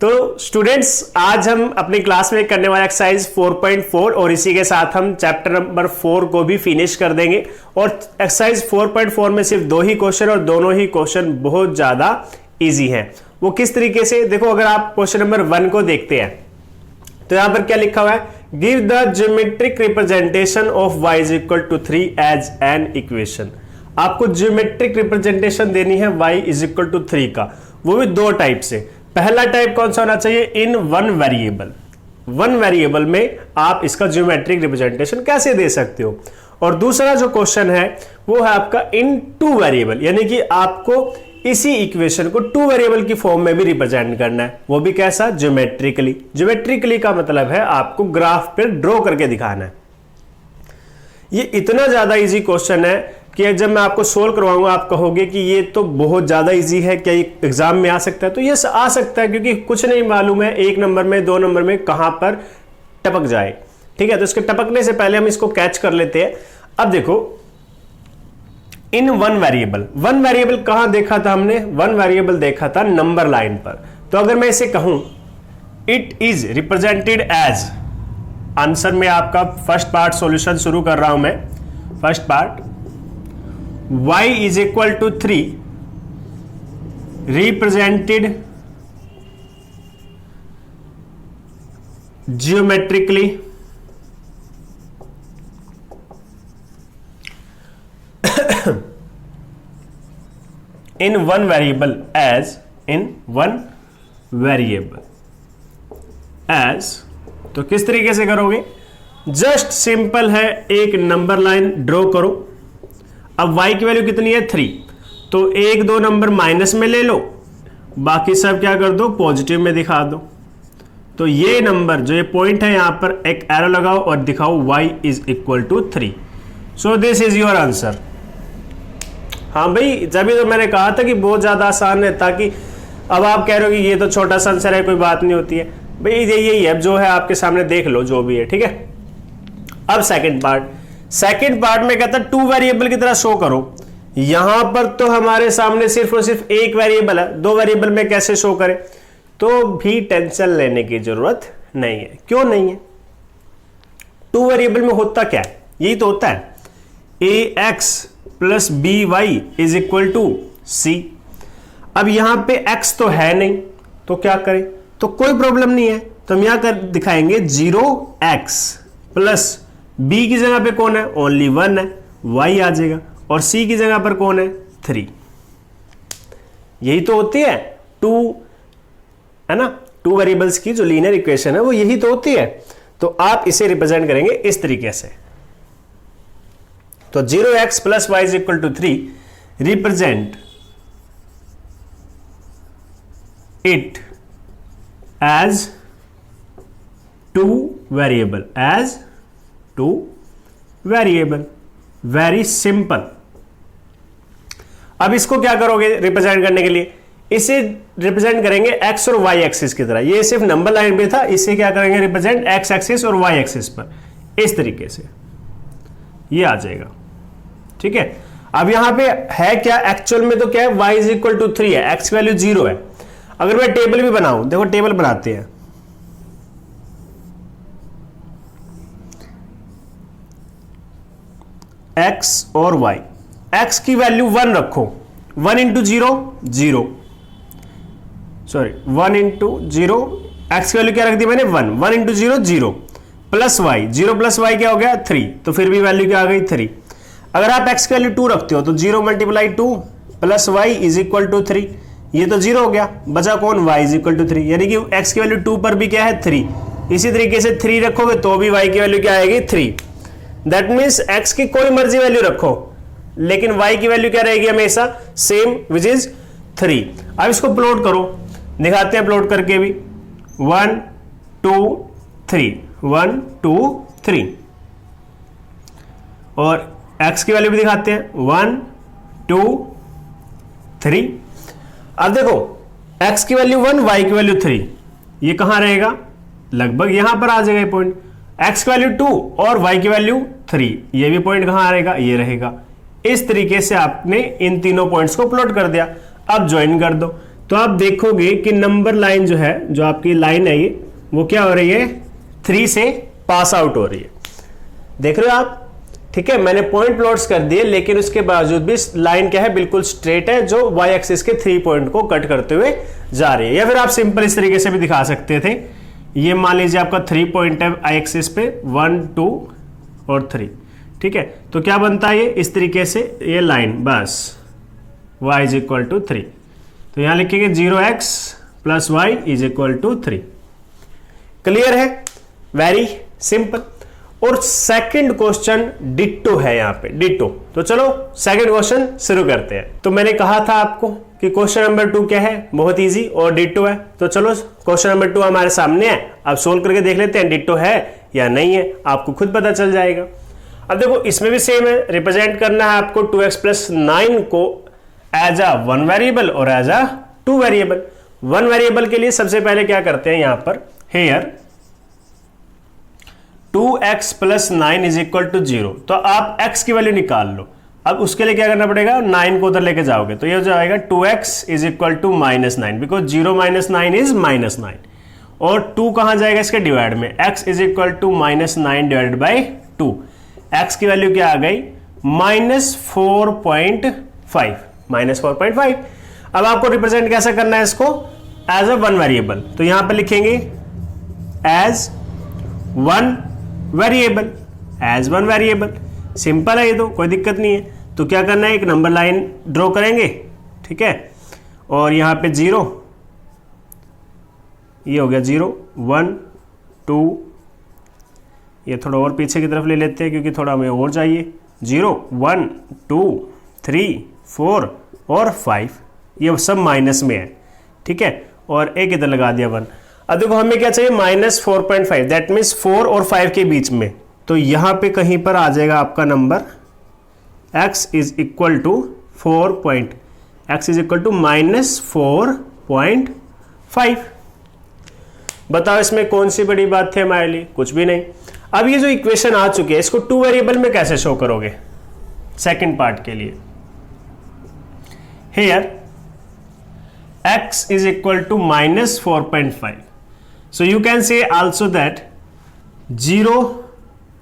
तो स्टूडेंट्स, आज हम अपनी क्लास में करने वाले एक्सरसाइज 4.4 और इसी के साथ हम चैप्टर नंबर 4 को भी फिनिश कर देंगे। और एक्सरसाइज 4.4 में सिर्फ 2 ही क्वेश्चन और दोनों ही क्वेश्चन बहुत ज्यादा इजी हैं। वो किस तरीके से, देखो अगर आप क्वेश्चन नंबर 1 को देखते हैं तो यहां पर क्या लिखा हुआ है, give the geometric representation of y is equal to 3 as an equation. आपको ज्योमेट्रिक रिप्रेजेंटेशन देनी है y इज इक्वल टू 3 का, वो भी 2 टाइप से। पहला टाइप कौन सा होना चाहिए, in one variable. One variable में आप इसका ज्योमेट्रिक रिप्रेजेंटेशन कैसे दे सकते हो। और दूसरा जो क्वेश्चन है वो है आपका इन टू वेरिएबल, यानी कि आपको इसी इक्वेशन को 2 वेरिएबल की फॉर्म में भी रिप्रेजेंट करना है, वो भी कैसा, ज्योमेट्रिकली। ज्योमेट्रिकली का मतलब है आपको ग्राफ पे ड्रॉ करके दिखाना है। ये इतना ज्यादा इजी क्वेश्चन है कि जब मैं आपको सोल्व करवाऊंगा आप कहोगे कि ये तो बहुत ज्यादा इजी है, क्या ये एग्जाम में आ सकता है? तो ये आ सकता है, क्योंकि कुछ नहीं मालूम है 1 नंबर में 2 नंबर में कहां पर टपक जाए। ठीक है, तो इसके टपकने से पहले हम इसको कैच कर लेते हैं। अब देखो, इन वन वेरिएबल कहां देखा था हमने, वन वेरिएबल देखा था नंबर लाइन पर। तो अगर मैं इसे कहूं it is represented as, answer में आपका फर्स्ट पार्ट सॉल्यूशन शुरू कर रहा हूं मैं। First part, y is equal to 3 represented geometrically in one variable as तो किस तरीके से करोगे, जस्ट सिंपल है, एक नंबर लाइन ड्रॉ करो। अब y की वैल्यू कितनी है, 3, तो 1-2 नंबर माइनस में ले लो, बाकी सब क्या कर दो, पॉजिटिव में दिखा दो। तो ये नंबर जो ये पॉइंट है यहां पर एक एरो लगाओ और दिखाओ y is equal to 3। So this is your answer. हाँ भाई, जब तो मैंने कहा था कि बहुत ज्यादा आसान है, ताकि अब आप कह रहे हो कि ये तो छोटा सा आंसर है, कोई बात नहीं होती है भाई, यही है जो है आपके सामने, देख लो जो भी है। ठीक है, अब सेकंड पार्ट में कहता है 2 वेरिएबल की तरह शो करो। यहां पर तो हमारे सामने सिर्फ और सिर्फ एक वेरिएबल है, 2 वेरिएबल में कैसे शो करें, तो भी टेंशन लेने की जरूरत नहीं है। क्यों नहीं है, 2 वेरिएबल में होता क्या है, यही तो होता है, ax plus B Y is equal to C. अब यहां पे x तो है नहीं, तो क्या करें, तो कोई प्रॉब्लम नहीं है, तो हम यहां कर दिखाएंगे 0x प्लस b की जगह पे कौन है, ओनली 1 है, y आ जाएगा, और c की जगह पर कौन है, 3। यही तो होती है 2, है ना, 2 वेरिएबल्स की जो लीनियर इक्वेशन है वो यही तो होती है। तो आप इसे रिप्रेजेंट करेंगे इस तरीके से। तो 0x plus y is equal to 3 represent it as 2 variable, very simple. अब इसको क्या करोगे रिप्रेजेंट करने के लिए, इसे रिप्रेजेंट करेंगे x और y एक्सिस की तरह। ये सिर्फ नंबर लाइन पे था, इसे क्या करेंगे रिप्रेजेंट x एक्सिस और y एक्सिस पर, इस तरीके से ये आ जाएगा। ठीक है, अब यहां पे है क्या, एक्चुअल में तो क्या है, y इज इक्वल टू 3 है, x वैल्यू 0 है। अगर मैं टेबल भी बनाऊं, देखो टेबल बनाते हैं, x और y, x की वैल्यू 1 रखो, 1 इंटू 0 0, सॉरी 1 इंटू 0, x की वैल्यू क्या रख दी मैंने 1 into 0 0, plus y, 0 plus y क्या हो गया 3, तो फिर भी वैल्यू क्या आ गई 3। अगर आप x की वैल्यू 2 रखते हो तो 0 multiply 2 plus y is equal to 3, ये तो 0 हो गया, बचा कौन, y इज इक्वल टू 3, यानी कि x की वैल्यू 2 पर भी क्या है 3। इसी तरीके से 3 रखोगे तो भी y की वैल्यू क्या आएगी 3। दैट मीन्स x की कोई मर्जी वैल्यू रखो, लेकिन y की वैल्यू क्या रहेगी हमेशा सेम, विच इज 3। अब इसको प्लॉट करो, दिखाते हैं प्लॉट करके भी, 1 2 3, 1 2 3, और x की वैल्यू भी दिखाते हैं 1 2 3। अब देखो x की वैल्यू 1, y की वैल्यू 3, ये कहां रहेगा, लगभग यहां पर आ जाएगा ये पॉइंट। x की वैल्यू 2 और y की वैल्यू 3, ये भी पॉइंट कहां रहेगा, ये रहेगा। इस तरीके से आपने इन तीनों पॉइंट्स को प्लॉट कर दिया। अब ज्वाइन कर दो, तो आप देखोगे कि नंबर लाइन जो है, जो आपकी लाइन है ये, वो क्या हो रही है, 3 से पास आउट हो रही है। देख रहे हो आप, ठीक है। मैंने पॉइंट प्लॉट्स कर दिए, लेकिन उसके बावजूद भी लाइन क्या है, बिल्कुल स्ट्रेट है, जो वाई एक्सिस के 3 पॉइंट को कट करते हुए जा रही है। या फिर आप सिंपल इस तरीके से भी दिखा सकते थे, ये मान लीजिए आपका 3 पॉइंट है आई एक्सिस पे, 1 2 और 3, ठीक है। तो क्या बनता है ये, इस तरीके से ये लाइन, बस y इज इक्वल टू 3। तो यहां लिखेंगे 0x plus y is equal to 3। Clear है, वेरी सिंपल। और सेकंड क्वेश्चन डिट्टो है यहाँ पे, डिट्टो। तो चलो सेकंड क्वेश्चन शुरू करते हैं। तो मैंने कहा था आपको कि क्वेश्चन नंबर 2 क्या है, बहुत इजी और डिट्टो है। तो चलो क्वेश्चन नंबर 2 हमारे सामने है, अब सोल्व करके देख लेते हैं डिट्टो है या नहीं है, आपको खुद पता चल जाएगा। अब देखो इसमें भी सेम है, रिप्रेजेंट करना है आपको 2x प्लस 9 को एज अ 1 वेरिएबल और एज अ 2 वेरिएबल। 1 वेरिएबल के लिए सबसे पहले क्या करते हैं, यहां पर here 2x plus 9 is equal to 0। तो आप x की वैल्यू निकाल लो। अब उसके लिए क्या करना पड़ेगा, 9 को उधर लेके जाओगे, तो ये हो जाएगा 2x is equal to -9, because 0 - 9 is -9। और 2 कहां जाएगा इसके डिवाइड में, x is equal to -9 divided by 2। x की वैल्यू क्या आ गई, -4.5, -4.5। अब आपको रिप्रेजेंट कैसे करना है इसको, एज अ 1 वेरिएबल। तो यहां पर लिखेंगे as 1 variable, as 1 variable. Simple है ये, तो कोई दिक्कत नहीं है। तो क्या करना है, एक नंबर लाइन ड्रॉ करेंगे, ठीक है। और यहां पे 0, ये हो गया 0 1 2, ये थोड़ा और पीछे की तरफ ले लेते हैं क्योंकि थोड़ा हमें और चाहिए। 0 1 2 3 4 और 5, ये सब माइनस में है, ठीक है। और एक इधर लगा दिया 1। अब देखो हमें क्या चाहिए, -4.5, दैट मीन्स 4 और 5 के बीच में। तो यहां पे कहीं पर आ जाएगा आपका number x is equal to x is equal to -4.5। बताओ इसमें कौन सी बड़ी बात थी हमारे लिए, कुछ भी नहीं। अब ये जो इक्वेशन आ चुकी है, इसको 2 वेरिएबल में कैसे शो करोगे, सेकंड पार्ट के लिए। Here x is equal to -4.5. So you can say also that 0,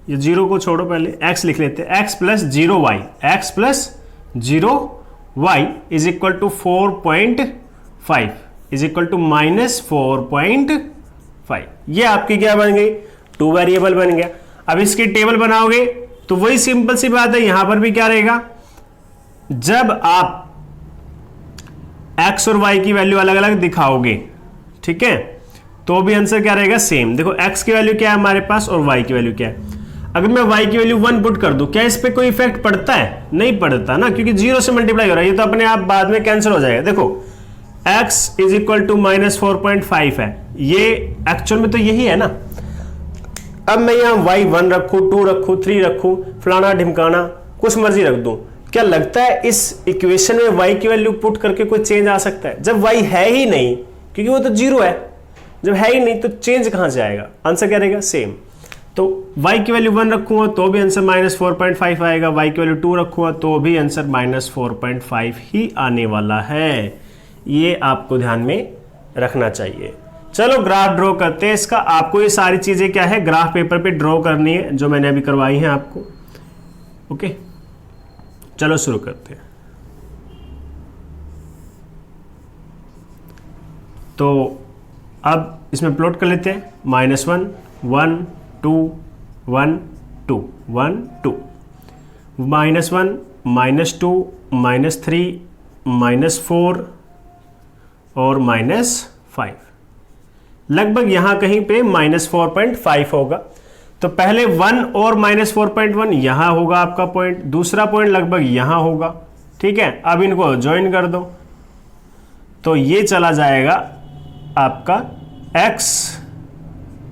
ये 0 को छोड़ो, पहले x लिख लेते हैं, x plus 0y, x plus 0y is equal to 4.5 is equal to -4.5। ये आपकी क्या बन गई, 2 वेरिएबल बन गया। अब इसकी टेबल बनाओगे तो वही सिंपल सी बात है, यहां पर भी क्या रहेगा, जब आप x और y की वैल्यू अलग अलग दिखाओगे, ठीक है, तो भी आंसर क्या रहेगा, सेम। देखो x की वैल्यू क्या है हमारे पास और y की वैल्यू क्या है। अगर मैं y की वैल्यू 1 पुट कर दूं, क्या इस पे कोई इफेक्ट पड़ता है, नहीं पड़ता ना, क्योंकि 0 से मल्टीप्लाई हो रहा है, ये तो अपने आप बाद में कैंसिल हो जाएगा। देखो x इज इक्वल टू -4.5 है, ये एक्चुअल में तो यही है ना। अब मैं यहां y 1 रखूं, 2 रखूं, 3 रखूं, फलाना ढिमकाना कुछ मर्जी रख दूं, क्या लगता है इस इक्वेशन में y की वैल्यू पुट करके कोई चेंज आ सकता है, जब y है ही नहीं, क्योंकि वो तो 0 है। जब है ही नहीं तो चेंज कहां से आएगा, आंसर क्या रहेगा, सेम। तो y की वैल्यू 1 रखूंगा तो भी आंसर -4.5 आएगा, y की वैल्यू 2 रखूंगा तो भी आंसर -4.5 ही आने वाला है। ये आपको ध्यान में रखना चाहिए। चलो ग्राफ ड्रॉ करते हैं इसका। आपको ये सारी चीजें क्या है, ग्राफ पेपर पे ड्रॉ करनी है, जो मैंने अभी करवाई है आपको। ओके, चलो शुरू करते हैं। तो अब इसमें प्लॉट कर लेते हैं, -1 1 2 1 2 1 2, -1 -2 -3 -4 और -5। लगभग यहां कहीं पे -4.5 होगा। तो पहले 1 और -4.1 यहां होगा आपका पॉइंट, दूसरा पॉइंट लगभग यहां होगा, ठीक है। अब इनको ज्वाइन कर दो तो ये चला जाएगा आपका x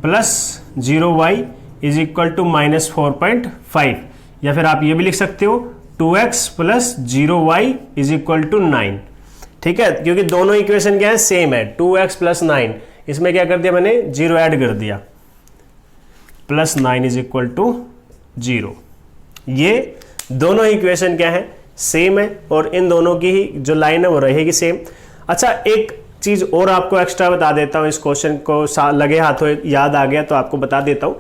plus 0y is equal to -4.5, या फिर आप ये भी लिख सकते हो 2x plus 0y is equal to 9, ठीक है, क्योंकि दोनों इक्वेशन क्या है, सेम है। 2x प्लस 9, इसमें क्या कर दिया मैंने, 0 ऐड कर दिया, प्लस 9 इज इक्वल टू 0। ये दोनों इक्वेशन क्या है, सेम है, और इन दोनों की ही जो लाइन है वो रहेगी सेम। अच्छा, एक चीज और आपको एक्स्ट्रा बता देता हूं, इस क्वेश्चन को लगे हाथों याद आ गया तो आपको बता देता हूं।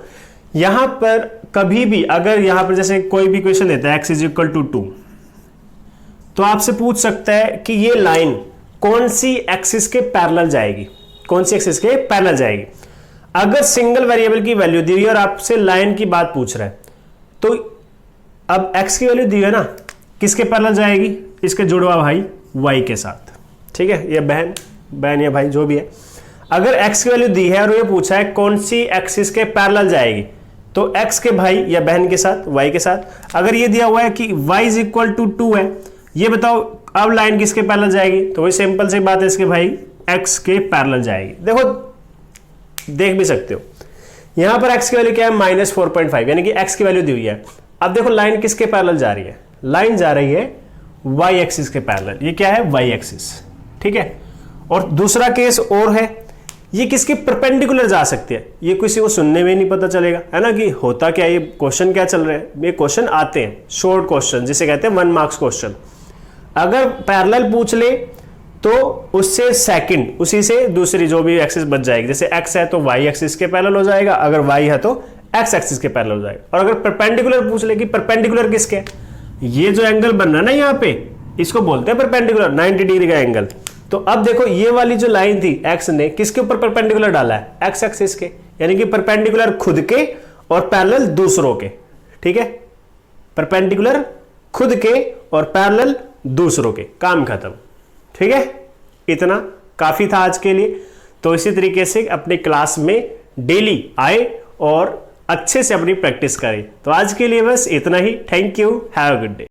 यहां पर कभी भी अगर यहां पर जैसे कोई भी क्वेश्चन देता है x इज इक्वल टू 2, तो आपसे पूछ सकता है कि ये लाइन कौन सी एक्सिस के पैरेलल जाएगी, कौन सी एक्सिस के पैरेलल जाएगी। अगर सिंगल वेरिएबल की वैल्यू दी हुई और आपसे लाइन की बात पूछ रहा है, तो अब x की वैल्यू दी है ना, किसके पैरेलल जाएगी, इसके जुड़वा भाई y के साथ, ठीक है, ये बहन या भाई जो भी है। अगर x की वैल्यू दी है और ये पूछा है कौन सी एक्सिस के पैरेलल जाएगी, तो x के भाई या बहन के साथ, y के साथ। अगर ये दिया हुआ है कि y इज इक्वल टू 2 है, ये बताओ अब लाइन किसके पैरेलल जाएगी, तो वही सिंपल सी बात है, इसके भाई x के पैरेलल जाएगी। देखो देख भी सकते हो यहां पर x की वैल्यू क्या है, -4.5, यानी कि x की वैल्यू दी हुई है। अब देखो लाइन किसके पैरेलल जा रही है, लाइन जा रही है y एक्सिस के पैरेलल, ये क्या है y एक्सिस, ठीक है। और दूसरा केस और है, ये किसके परपेंडिकुलर जा सकती है, ये किसी को सुनने में नहीं पता चलेगा, है ना, कि होता क्या, ये क्वेश्चन क्या चल रहे हैं। ये क्वेश्चन आते हैं शॉर्ट क्वेश्चन, जिसे कहते हैं 1 मार्क्स क्वेश्चन। अगर पैरेलल पूछ ले तो उससे सेकंड, उसी से दूसरी जो भी एक्सिस बच जाएगी, जैसे x है तो y एक्सिस के पैरेलल हो जाएगा, अगर y है तो x एक्सिस के पैरेलल हो जाएगा। और अगर परपेंडिकुलर पूछ ले कि परपेंडिकुलर किसके, ये जो एंगल बन रहा है ना यहाँ पे, इसको बोलते हैं परपेंडिकुलर, 90 डिग्री का एंगल। तो अब देखो ये वाली जो लाइन थी x ने किसके ऊपर परपेंडिकुलर डाला है, x एक्सिस के, यानी कि परपेंडिकुलर खुद के और पैरेलल दूसरों के, ठीक है, परपेंडिकुलर खुद के और पैरेलल दूसरों के, काम खत्म, ठीक है। इतना काफी था आज के लिए। तो इसी तरीके से अपनी क्लास में डेली आए और अच्छे से अपनी प्रैक्टिस करें। तो आज के लिए बस इतना ही। Thank you, have a good day.